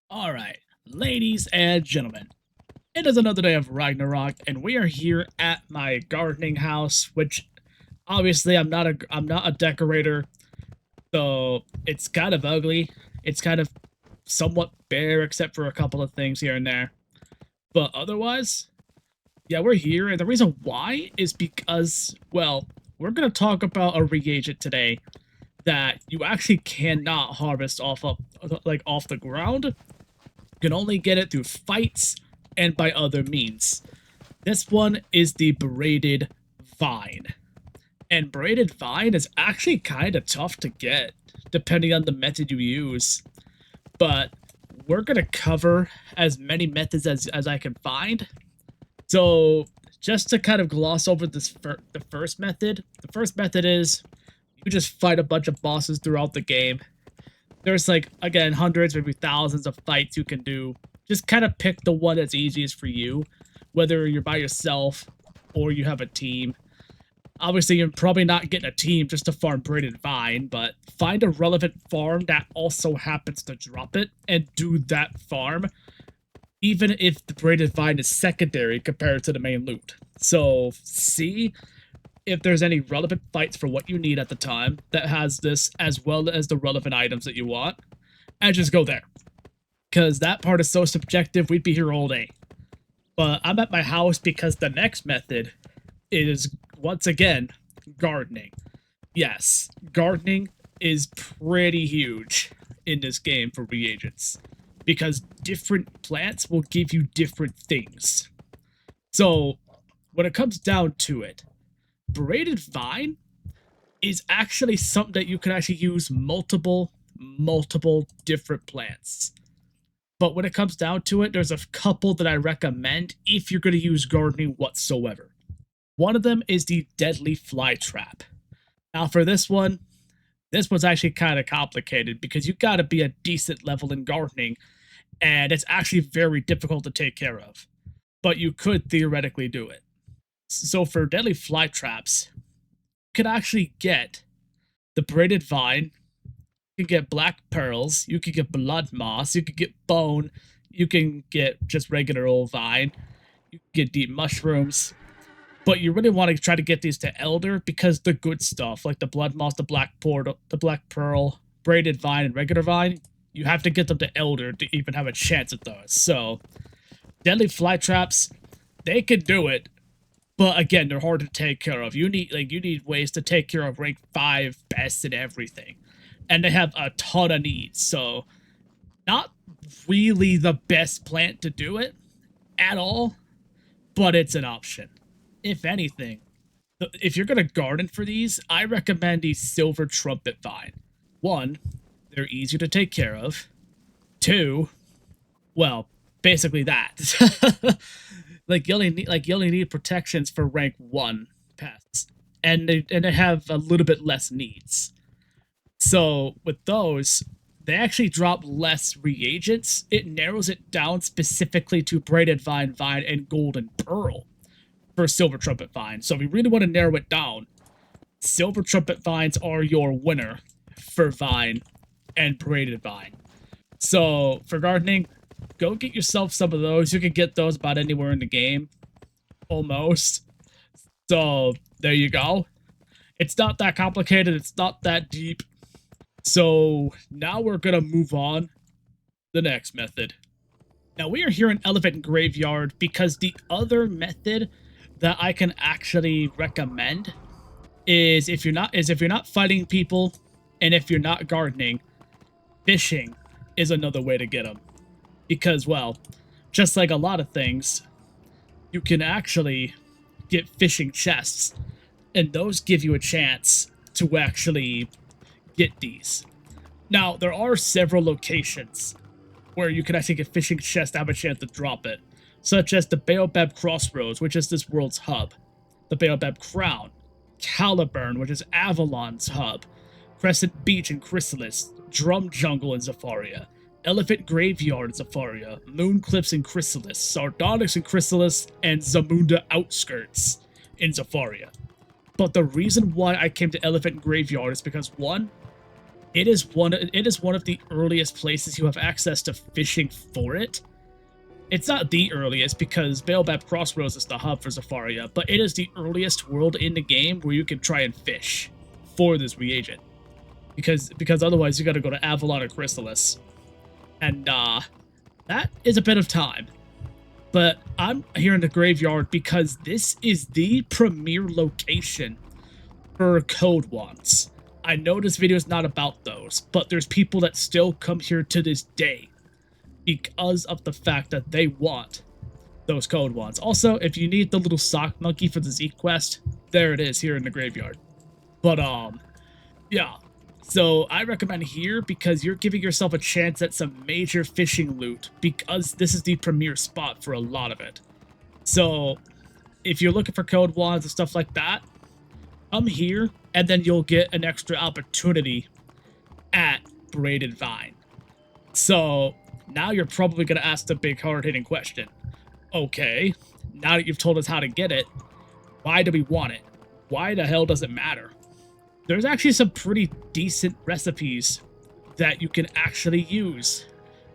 Alright, ladies and gentlemen, it is another day of Ragnarok, and we are here at my gardening house, which obviously I'm not a decorator, so it's kind of ugly. It's kind of somewhat bare except for a couple of things here and there. But otherwise, yeah, we're here, and the reason why is because, well, we're gonna talk about a reagent today that you actually cannot harvest off the ground. You can only get it through fights and by other means. This one is the Braided Vine. And Braided Vine is actually kind of tough to get, depending on the method you use. But we're going to cover as many methods as I can find. So, just to kind of gloss over the first method, the first method is you just fight a bunch of bosses throughout the game. There's like, again, hundreds, maybe thousands of fights you can do. Just kind of pick the one that's easiest for you, whether you're by yourself or you have a team. Obviously, you're probably not getting a team just to farm Braided Vine, but find a relevant farm that also happens to drop it and do that farm, even if the Braided Vine is secondary compared to the main loot. So, see if there's any relevant fights for what you need at the time that has this, as well as the relevant items that you want, and just go there. Because that part is so subjective, we'd be here all day. But I'm at my house because the next method is, once again, gardening. Yes, gardening is pretty huge in this game for reagents, because different plants will give you different things. So, when it comes down to it, Braided Vine is actually something that you can actually use multiple different plants. But when it comes down to it, there's a couple that I recommend if you're going to use gardening whatsoever. One of them is the Deadly Fly Trap. Now for this one's actually kind of complicated because you got to be a decent level in gardening, and it's actually very difficult to take care of. But you could theoretically do it. So for Deadly Fly Traps, you can actually get the Braided Vine, you can get black pearls, you can get blood moss, you can get bone, you can get just regular old vine, you can get deep mushrooms, but you really want to try to get these to elder because the good stuff, like the blood moss, the black pearl, braided vine, and regular vine, you have to get them to elder to even have a chance at those. So, deadly fly traps, they can do it, but again, they're hard to take care of. You need ways to take care of rank 5 best and everything. And they have a ton of needs, so not really the best plant to do it at all, but it's an option. If anything, if you're going to garden for these, I recommend the Silver Trumpet Vine. 1, they're easier to take care of. 2, well, basically that. you only need protections for rank 1 pests, and they have a little bit less needs. So with those, they actually drop less reagents. It narrows it down specifically to Braided Vine, and Golden Pearl for Silver Trumpet Vine. So if we really want to narrow it down, Silver Trumpet Vines are your winner for Vine and Braided Vine. So for gardening, go get yourself some of those. You can get those about anywhere in the game, almost. So there you go. It's not that complicated. It's not that deep. So now we're going to move on to the next method. Now we are here in Elephant Graveyard because the other method that I can actually recommend is if you're not fighting people and if you're not gardening, fishing is another way to get them. Because, well, just like a lot of things, you can actually get fishing chests, and those give you a chance to actually get these. Now, there are several locations where you can actually get fishing chests to have a chance to drop it, such as the Baobab Crossroads, which is this world's hub, the Baobab Crown, Caliburn, which is Avalon's hub, Crescent Beach in Chrysalis, Drum Jungle in Zafaria, Elephant Graveyard in Zafaria, Moon Cliffs in Chrysalis, Sardonyx in Chrysalis, and Zamunda Outskirts in Zafaria. But the reason why I came to Elephant Graveyard is because, 1, it is one of the earliest places you have access to fishing for it. It's not the earliest because Baobab Crossroads is the hub for Zafaria, but it is the earliest world in the game where you can try and fish for this reagent. Because otherwise you got to go to Avalon or Chrysalis, and that is a bit of time. But I'm here in the graveyard because this is the premier location for code wands. I know this video is not about those, but there's people that still come here to this day because of the fact that they want those code wands. Also, if you need the little sock monkey for the Z quest, there it is here in the graveyard. But yeah. So I recommend here because you're giving yourself a chance at some major fishing loot because this is the premier spot for a lot of it. So if you're looking for code wands and stuff like that, come here and then you'll get an extra opportunity at Braided Vine. So now you're probably going to ask the big hard-hitting question. Okay, now that you've told us how to get it, why do we want it? Why the hell does it matter? There's actually some pretty decent recipes that you can actually use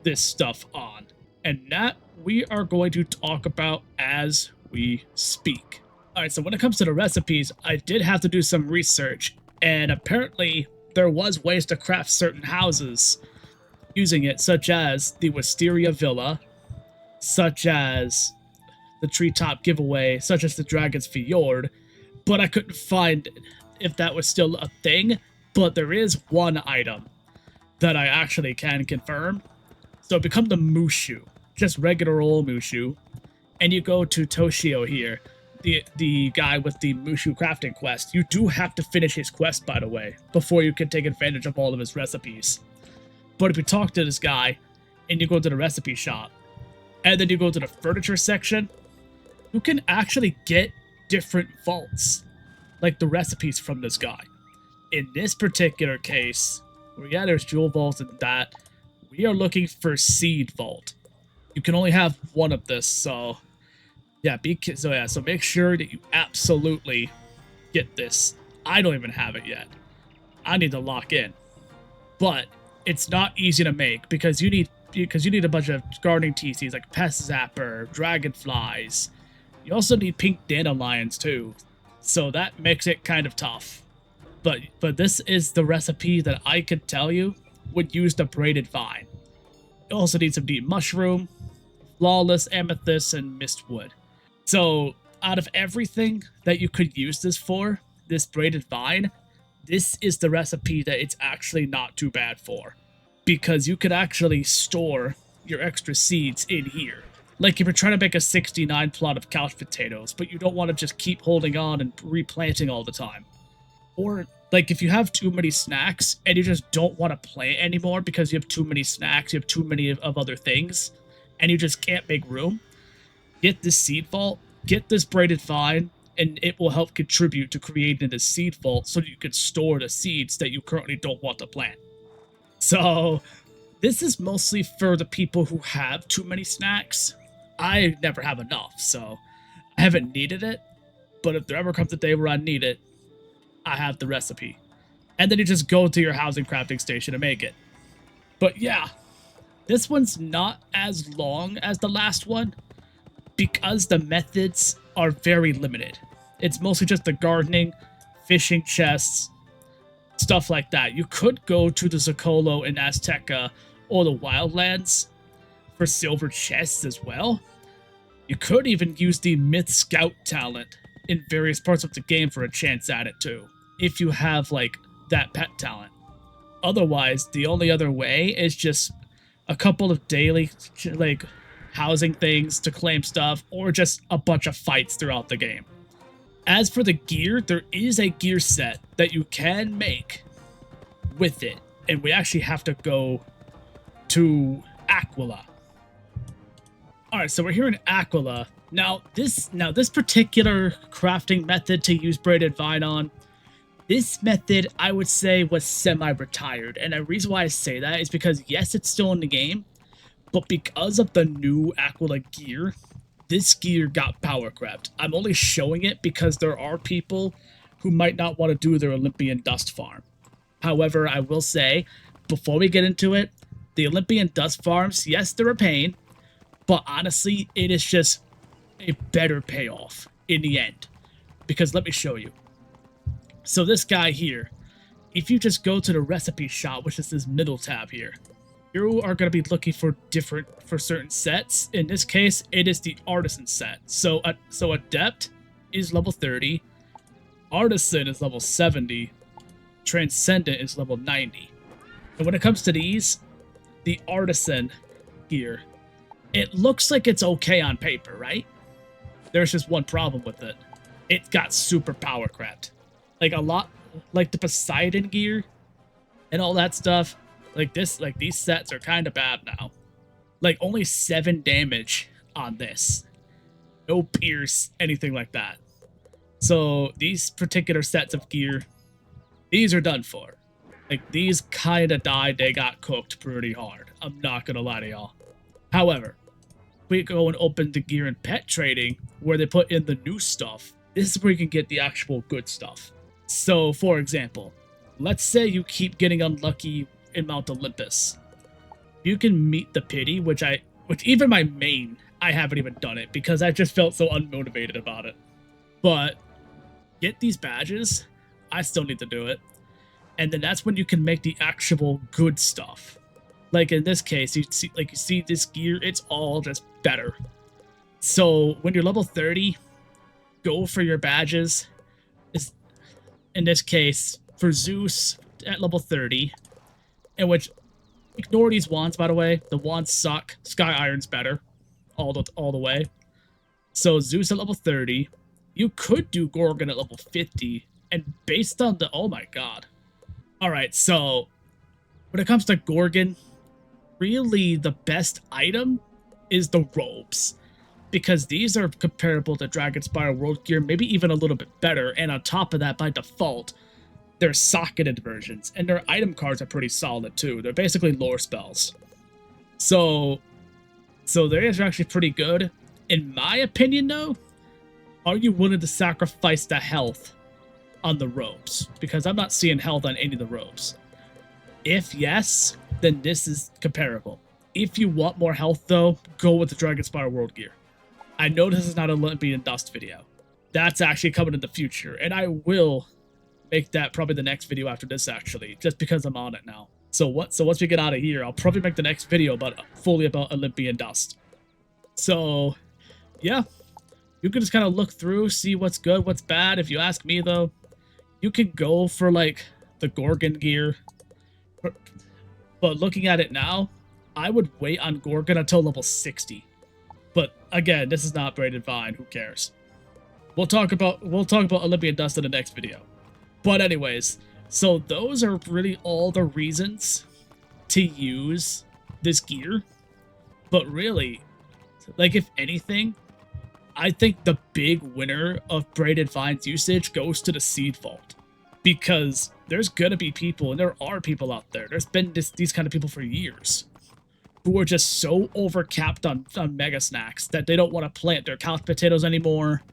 this stuff on, and that we are going to talk about as we speak. Alright, so when it comes to the recipes, I did have to do some research, and apparently there was ways to craft certain houses using it, such as the Wisteria Villa, such as the Treetop Giveaway, such as the Dragon's Fjord, but I couldn't find if that was still a thing. But there is one item that I actually can confirm. So become the Mushu, just regular old Mushu, and you go to Toshio here, the guy with the Mushu crafting quest. You do have to finish his quest, by the way, before you can take advantage of all of his recipes. But if you talk to this guy, and you go to the recipe shop, and then you go to the furniture section, you can actually get different vaults, like the recipes from this guy. In this particular case, where yeah, there's jewel vaults and that, we are looking for seed vault. You can only have one of this, so yeah, so make sure that you absolutely get this. I don't even have it yet. I need to lock in, but it's not easy to make because you need a bunch of gardening TCs like Pest Zapper, Dragonflies. You also need pink dandelions too, so that makes it kind of tough. But this is the recipe that I could tell you would use the Braided Vine. You also need some deep mushroom, flawless amethyst, and mistwood. So out of everything that you could use this for, this Braided Vine, this is the recipe that it's actually not too bad for, because you could actually store your extra seeds in here. Like if you're trying to make a 69 plot of couch potatoes, but you don't want to just keep holding on and replanting all the time. Or like if you have too many snacks and you just don't want to plant anymore because you have too many snacks, you have too many of other things, and you just can't make room, get this seed vault, get this Braided Vine, and it will help contribute to creating this seed vault so that you can store the seeds that you currently don't want to plant. So this is mostly for the people who have too many snacks. I never have enough, so I haven't needed it, but if there ever comes a day where I need it, I have the recipe. And then you just go to your housing crafting station and make it. But yeah, this one's not as long as the last one because the methods are very limited. It's mostly just the gardening, fishing chests, stuff like that. You could go to the Zocolo in Azteca or the Wildlands for silver chests as well. You could even use the Myth Scout talent in various parts of the game for a chance at it too, if you have like that pet talent. Otherwise, the only other way is just a couple of daily like housing things to claim stuff, or just a bunch of fights throughout the game. As for the gear, there is a gear set that you can make with it, and we actually have to go to Aquila. Alright, so we're here in Aquila. Now this particular crafting method to use Braided Vine on, this method I would say was semi-retired, and the reason why I say that is because yes, it's still in the game, but because of the new Aquila gear, this gear got power crept. I'm only showing it because there are people who might not want to do their Olympian dust farm. However, I will say, before we get into it, the Olympian dust farms, yes, they're a pain, but honestly, it is just a better payoff in the end. Because let me show you. So this guy here, if you just go to the recipe shop, which is this middle tab here, you are going to be looking for certain sets. In this case, it is the artisan set. So adept is level 30, artisan is level 70, transcendent is level 90. And when it comes to these, the artisan gear, it looks like it's okay on paper, right? There's just one problem with it. It got super power crept. Like a lot, like the Poseidon gear and all that stuff. Like these sets are kind of bad now. Like only 7 damage on this. No pierce, anything like that. So these particular sets of gear, these are done for. Like these kind of died, they got cooked pretty hard. I'm not gonna lie to y'all. However, we go and open the gear and pet trading where they put in the new stuff. This is where you can get the actual good stuff. So for example, let's say you keep getting unlucky in Mount Olympus. You can meet the pity, which even my main, I haven't even done it because I just felt so unmotivated about it. But get these badges, I still need to do it. And then that's when you can make the actual good stuff. Like in this case, you see this gear, it's all just better. So when you're level 30, go for your badges. In this case, for Zeus at level 30, in which ignore these wands, by the way. The wands suck. Sky Iron's better, all the way. So Zeus at level 30, you could do Gorgon at level 50, and based on the oh my god. All right, so when it comes to Gorgon, really the best item is the robes, because these are comparable to Dragonspire World Gear, maybe even a little bit better, and on top of that, by default, they're socketed versions, and their item cards are pretty solid too. They're basically lore spells. So they're actually pretty good. In my opinion though, are you willing to sacrifice the health on the robes? Because I'm not seeing health on any of the robes. If yes, then this is comparable. If you want more health though, go with the Dragonspire World Gear. I know this is not an Olympian Dust video. That's actually coming in the future, and I will make that probably the next video after this actually, just because I'm on it now. So once we get out of here, I'll probably make the next video fully about Olympian Dust. So yeah, you can just kind of look through, see what's good, what's bad. If you ask me though, you can go for like the Gorgon gear, but looking at it now, I would wait on Gorgon until level 60. But again, this is not Braided Vine, who cares? We'll talk about Olympian Dust in the next video. But anyways, so those are really all the reasons to use this gear. But really, like if anything, I think the big winner of Braided Vine's usage goes to the Seed Vault. Because there's gonna be people, and there are people out there, there's been these kind of people for years, who are just so overcapped on Mega Snacks that they don't want to plant their couch potatoes anymore.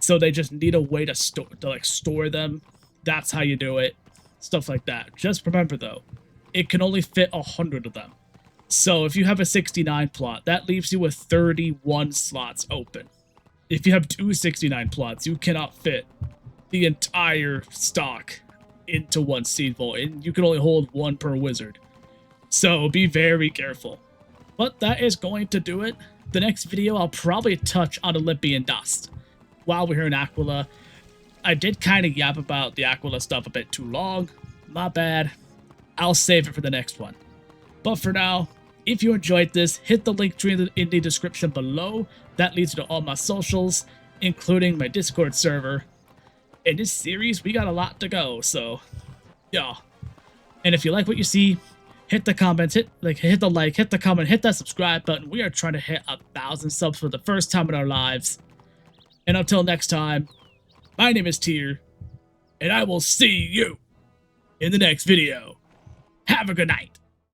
So they just need a way to store them. That's how you do it. Stuff like that. Just remember though, it can only fit 100 of them. So if you have a 69 plot, that leaves you with 31 slots open. If you have 269 plots, you cannot fit the entire stock into one Seed Vault, and you can only hold one per wizard. So be very careful. But that is going to do it. The next video, I'll probably touch on Olympian Dust while we're here in Aquila. I did kind of yap about the Aquila stuff a bit too long. My bad. I'll save it for the next one. But for now, if you enjoyed this, hit the link tree in the description below. That leads you to all my socials, including my Discord server. In this series, we got a lot to go, so yeah. And if you like what you see, hit the comments, hit the like, hit the comment, hit that subscribe button. We are trying to hit 1,000 subs for the first time in our lives. And until next time, my name is Tier, and I will see you in the next video. Have a good night.